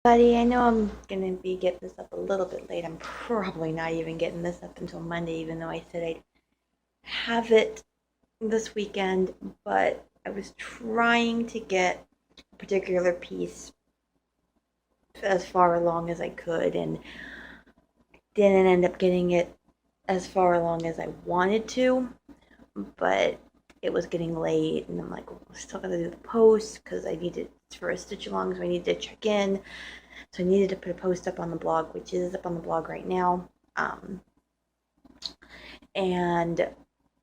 Buddy, I know I'm gonna be getting this up a little bit late. I'm probably not even getting this up until Monday, even though I said I'd have it this weekend. But I was trying to get a particular piece as far along as I could, and didn't end up getting it as far along as I wanted to. But it was getting late, and I'm like, well, I still gotta do the post because I needed for a stitch along, so I needed to check in. So I needed to put a post up on the blog, which is up on the blog right now. And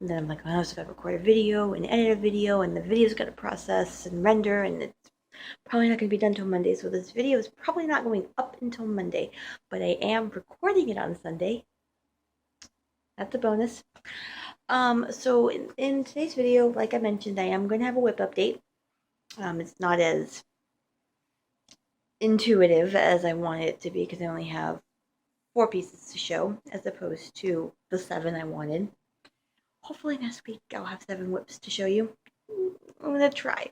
then I'm like, oh, I also got to record a video and edit a video, and the video's got to process and render, and it's probably not going to be done until Monday. So this video is probably not going up until Monday, but I am recording it on Sunday. That's a bonus. So in today's video, like I mentioned, I am going to have a WIP update. It's not as intuitive as I want it to be because I only have 4 pieces to show as opposed to the 7 I wanted. Hopefully next week I'll have 7 WIPs to show you. I'm gonna try.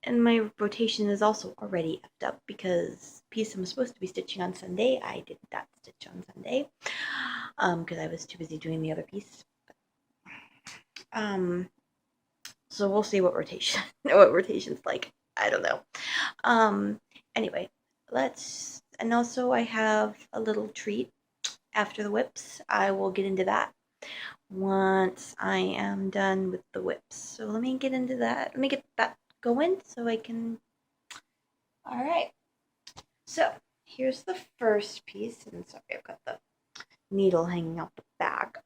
And my rotation is also already effed up because the piece I'm supposed to be stitching on Sunday, I did not stitch on Sunday because I was too busy doing the other piece. So we'll see what rotation's like. I don't know. Anyway, and also I have a little treat after the WIPs. I will get into that once I am done with the WIPs. So let me get into that. Let me get that going so I can. All right. So here's the first piece, and sorry, I've got the needle hanging out the back.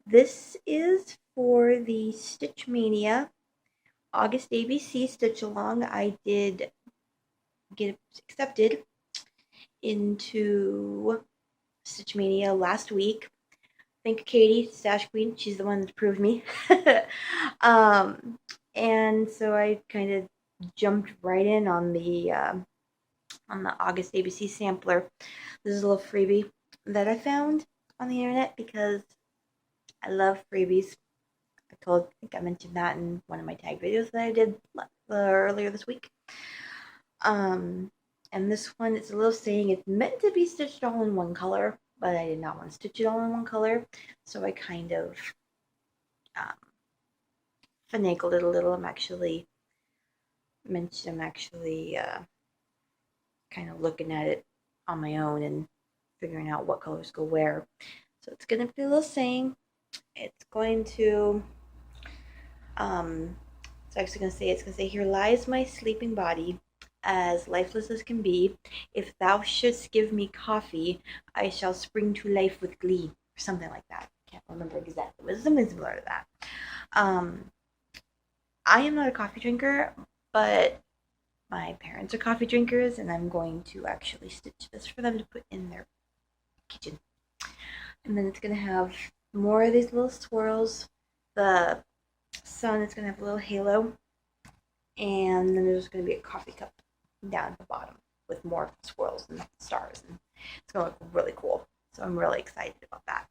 This is for the Stitch Mania August ABC Stitch Along. I did get accepted into Stitch Mania last week. Thank you, Katie, Stash Queen. She's the one that approved me. And so I kind of jumped right in on the August ABC sampler. This is a little freebie that I found on the internet because I love freebies. I think I mentioned that in one of my tag videos that I did earlier this week. And this one, it's a little saying it's meant to be stitched all in one color, but I did not want to stitch it all in one color, so I kind of finagled it a little. I'm actually kind of looking at it on my own and figuring out what colors go where. So it's going to be a little saying. It's going to it's going to say, here lies my sleeping body, as lifeless as can be. If thou shouldst give me coffee, I shall spring to life with glee, or something like that. I can't remember exactly. It was something similar to that. I am not a coffee drinker, but my parents are coffee drinkers, and I'm going to actually stitch this for them to put in their kitchen. And then it's going to have more of these little swirls. The sun is going to have a little halo, and then there's going to be a coffee cup down at the bottom with more swirls and stars, and it's going to look really cool. So I'm really excited about that.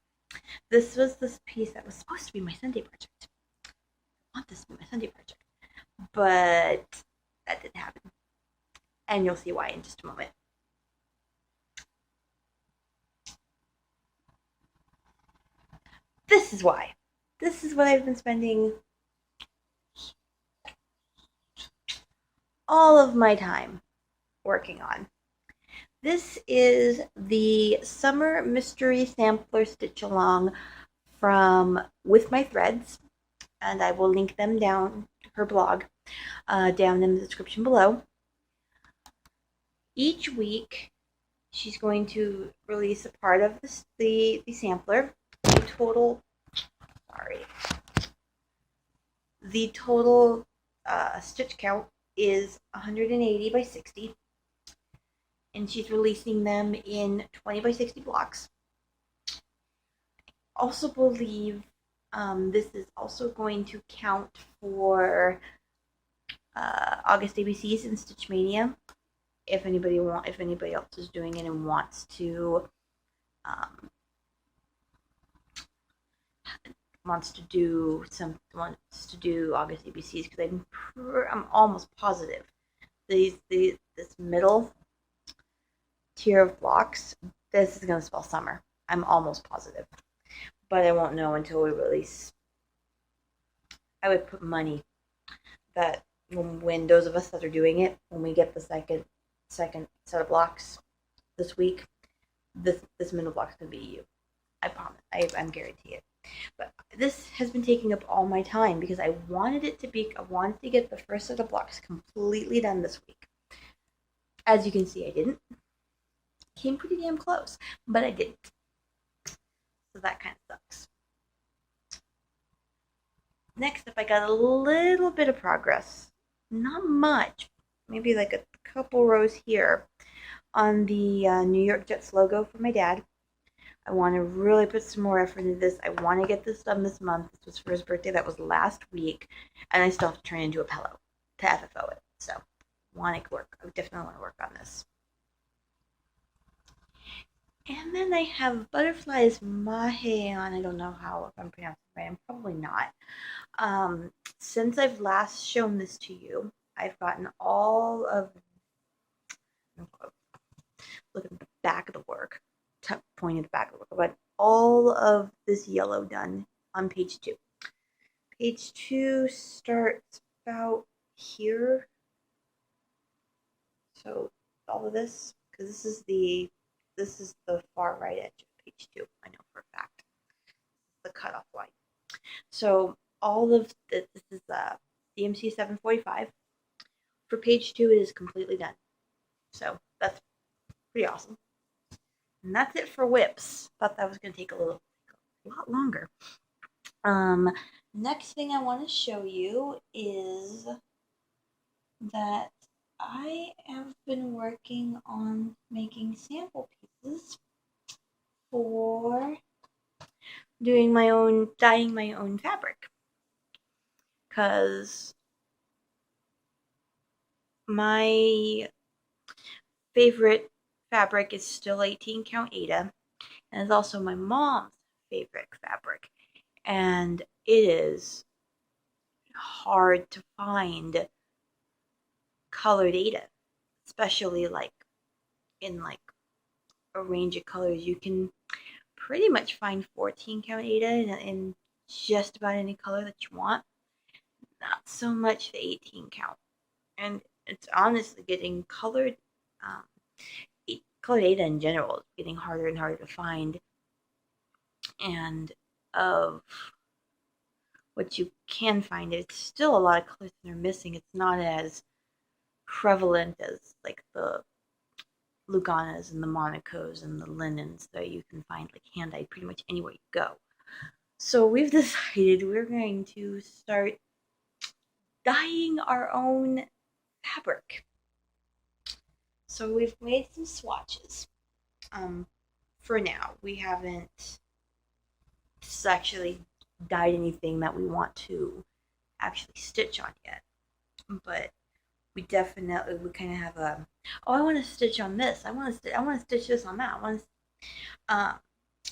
This was this piece that was supposed to be my Sunday project. I want this to be my Sunday project, but that didn't happen, and you'll see why in just a moment. This is why. This is what I've been spending all of my time working on. This is the Summer Mystery Sampler Stitch Along from With My Threads, and I will link them down her blog down in the description below. Each week, she's going to release a part of the sampler. The total stitch count is 180 by 60, and she's releasing them in 20 by 60 blocks. I also believe this is also going to count for August ABCs and Stitch Mania. If anybody else is doing it and wants to do August ABCs, because I'm almost positive this middle tier of blocks, this is gonna spell summer. I'm almost positive, but I won't know until we release. I would put money that when those of us that are doing it, when we get the second set of blocks this week, this middle block's gonna be you. I promise. I'm guarantee it. But this has been taking up all my time because I wanted to get the first set of blocks completely done this week. As you can see, I didn't. Came pretty damn close, but I didn't. So that kind of sucks. Next up, I got a little bit of progress. Not much. Maybe like a couple rows here on the New York Jets logo for my dad. I want to really put some more effort into this. I want to get this done this month. This was for his birthday. That was last week. And I still have to turn it into a pillow to FFO it. So, want to work. I definitely want to work on this. And then I have Butterflies Maheon. I don't know how, if I'm pronouncing it right. I'm probably not. Since I've last shown this to you, I've gotten all of, look at the back of the work, pointing at the back of the work, but all of this yellow done on page 2. Page 2 starts about here. So all of this, because this is the far right edge of page 2. I know for a fact. The cutoff line. So all of this is DMC 745. For page 2, it is completely done. So that's pretty awesome. And that's it for WIPs. Thought that was going to take a lot longer. Next thing I want to show you is that I have been working on making sample pieces for dyeing my own fabric. Because my favorite fabric is still 18 count Aida, and it's also my mom's favorite fabric. And it is hard to find colored Aida, especially like in like a range of colors. You can pretty much find 14 count Aida in just about any color that you want. Not so much the 18 count. And it's honestly getting colored Aida in general is getting harder and harder to find. And of what you can find, it's still a lot of colors that are missing. It's not as prevalent as like the Luganas and the Monacos and the linens that you can find like hand-dyed pretty much anywhere you go. So we've decided we're going to start dyeing our own fabric. So we've made some swatches. For now, we haven't actually dyed anything that we want to actually stitch on yet. But we kind of have a, I want to stitch on this. I want to stitch this on that.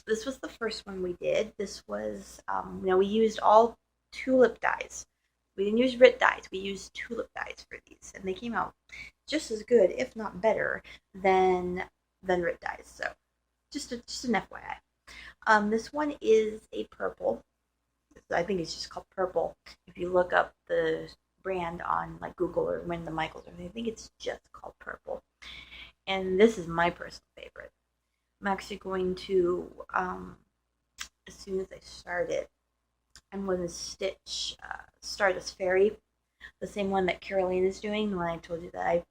This was the first one we did. This was, we used all tulip dyes. We didn't use RIT dyes. We used tulip dyes for these, and they came out just as good, if not better, than RIT dyes. So, just an FYI. This one is a purple. I think it's just called purple. If you look up the brand on like Google or Win the Michaels, I think it's just called purple. And this is my personal favorite. I'm actually going to, as soon as I start it, I'm going to stitch Stardust Fairy, the same one that Caroline is doing, the one I told you that I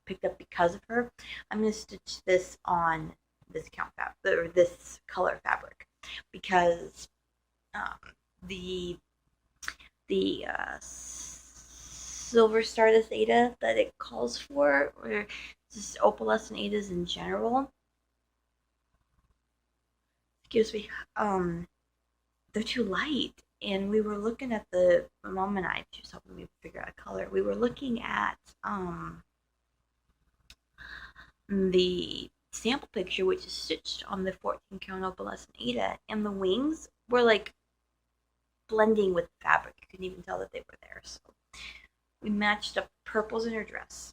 picked up because of her. I'm going to stitch this on this this color fabric, because the silver Stardust Aida that it calls for, or just opalescent Aidas in general, excuse me, they're too light. And we were looking at my mom and I, she was helping me figure out a color. We were looking at the sample picture, which is stitched on the 14 count opalescent Aida, and the wings were like blending with fabric. You couldn't even tell that they were there. So we matched up purples in her dress.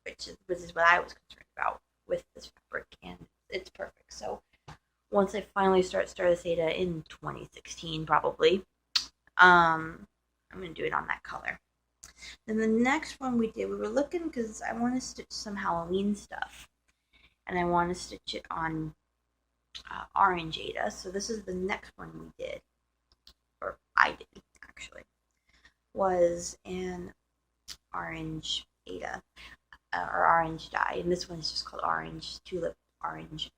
which is what I was concerned about with this fabric, and it's perfect. So once I finally start Stardust Ada in 2016, probably, I'm gonna do it on that color. Then the next one we were looking because I want to stitch some Halloween stuff, and I want to stitch it on orange Ada. So this is the next one we did, or I did actually, was an orange Ada, or orange dye, and this one's just called Orange Tulip Orange.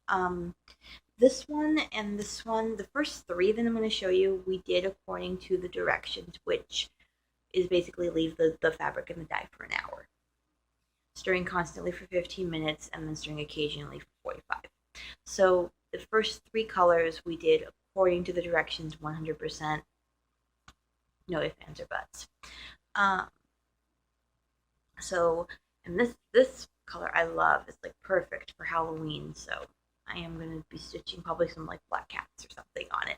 This one and this one, the first three that I'm going to show you, we did according to the directions, which is basically leave the fabric in the dye for an hour, stirring constantly for 15 minutes, and then stirring occasionally for 45. So the first three colors we did according to the directions, 100%, no ifs, ands, or buts. So, and this color I love. It's like perfect for Halloween, so I am going to be stitching probably some like black cats or something on it.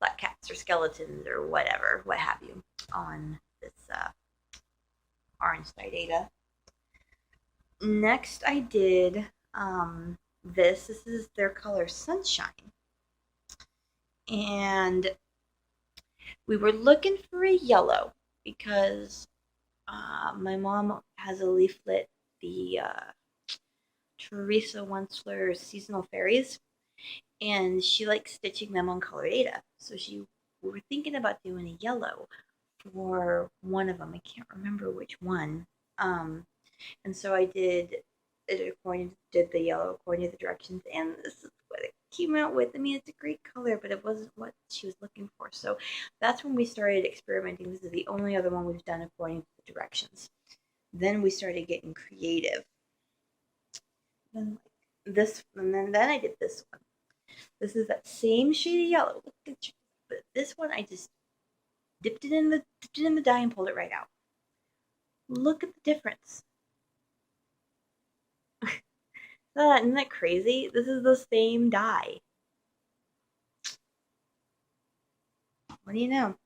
Black cats or skeletons or whatever, what have you, on this orange dyed Ada. Next I did this is their color Sunshine. And we were looking for a yellow because my mom has a leaflet, the Teresa Wensler's Seasonal Fairies, and she likes stitching them on colored Ada. So we were thinking about doing a yellow for one of them. I can't remember which one. And so I did the yellow according to the directions, and this is what it came out with. I mean, it's a great color, but it wasn't what she was looking for. So that's when we started experimenting. This is the only other one we've done according to the directions. Then we started getting creative. Then I did this one. This is that same shade of yellow. But this one I just dipped it in the dye and pulled it right out. Look at the difference. Isn't that crazy? This is the same dye. What do you know?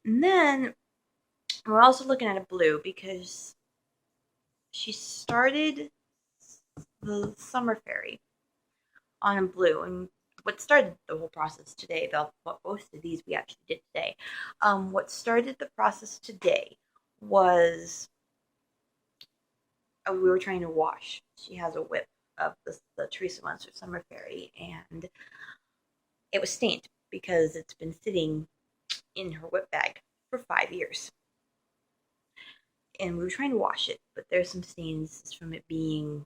And then we're also looking at a blue because she started the Summer Fairy on a blue, and what started the whole process today, most of these we actually did today. What started the process today was we were trying to wash. She has a WIP of the Teresa Wensler Summer Fairy, and it was stained because it's been sitting in her WIP bag for 5 years. And we were trying to wash it, but there's some stains from it being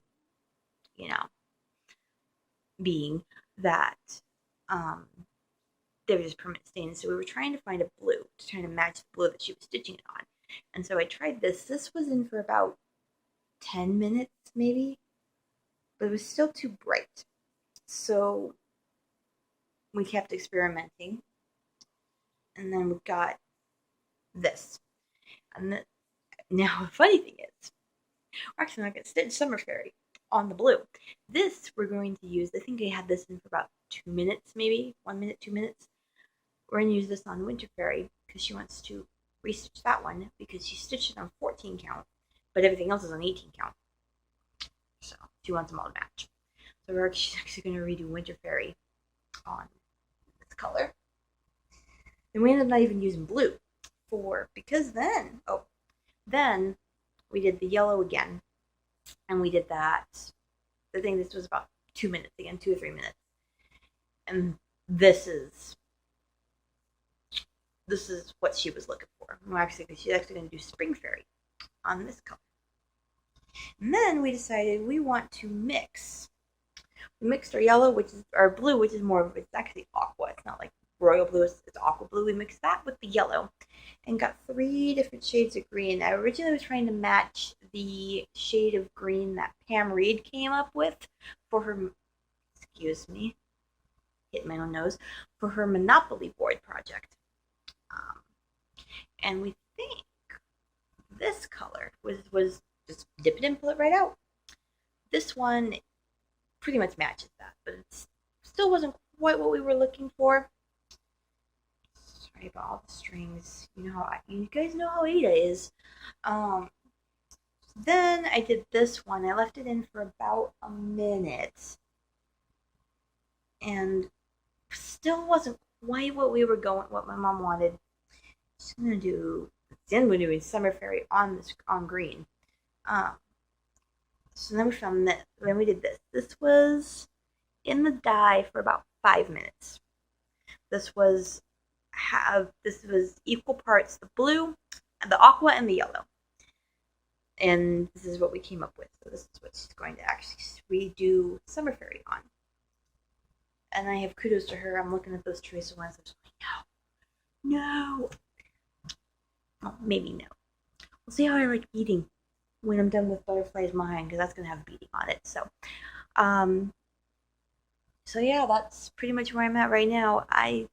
that they were just permanent stains. So we were trying to find a blue to try to match the blue that she was stitching it on. And so I tried this. This was in for about 10 minutes maybe, but it was still too bright. So we kept experimenting, and then we got this. And now the funny thing is, we're actually not going to stitch Summer Fairy on the blue. This we're going to use, I think I had this in for about 2 minutes maybe, 1 minute, 2 minutes. We're going to use this on Winter Fairy because she wants to restitch that one because she stitched it on 14 count, but everything else is on 18 count. So she wants them all to match. So we're actually going to redo Winter Fairy on this color. And we ended up not even using blue because then we did the yellow again, and we did that. I think this was about 2 minutes again, 2 or 3 minutes. And this is what she was looking for. She's actually going to do Spring Fairy on this color. And then we decided we want to mix. We mixed our yellow, our blue, which is more of, it's actually aqua. It's not like royal blue, it's aqua blue. We mixed that with the yellow and got 3 different shades of green. I originally was trying to match the shade of green that Pam Reed came up with for her, hit my own nose, for her Monopoly board project. And we think this color was just dip it in, pull it right out. This one pretty much matches that, but it still wasn't quite what we were looking for. Sorry about all the strings. You guys know how Ada is. Then I did this one. I left it in for about a minute, and still wasn't quite what my mom wanted. She's gonna do. Then we're doing Summer Fairy on green. Um, so then we found that. Then we did this. This was in the dye for about 5 minutes. This was equal parts the blue, the aqua, and the yellow. And this is what we came up with. So this is what she's going to actually redo Summer Fairy on. And I have kudos to her. I'm looking at those tracer ones. I'm just like, no. Well, maybe no. We'll see how I like beading when I'm done with Butterfly's Mind, because that's going to have beading on it. So yeah, that's pretty much where I'm at right now. I'm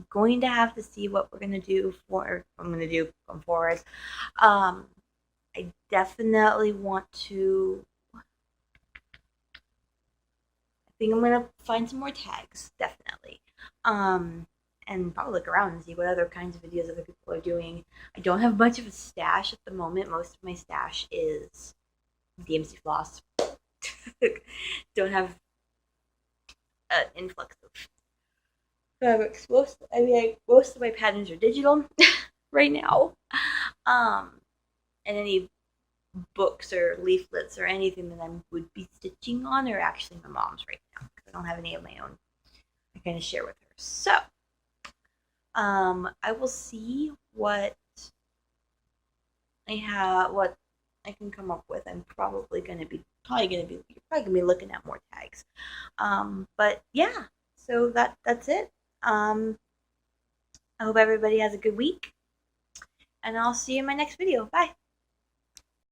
going to have to see what we're going to do going forward. I definitely want to. I think I'm gonna find some more tags, definitely. And probably look around and see what other kinds of videos other people are doing. I don't have much of a stash at the moment. Most of my stash is DMC floss. Don't have an influx of fabrics. Most of my patterns are digital right now. And any books or leaflets or anything that I would be stitching on are actually my mom's right now, because I don't have any of my own. I kind of share with her. So, I will see what I can come up with. I'm probably gonna be looking at more tags. But yeah, so that's it. I hope everybody has a good week, and I'll see you in my next video. Bye.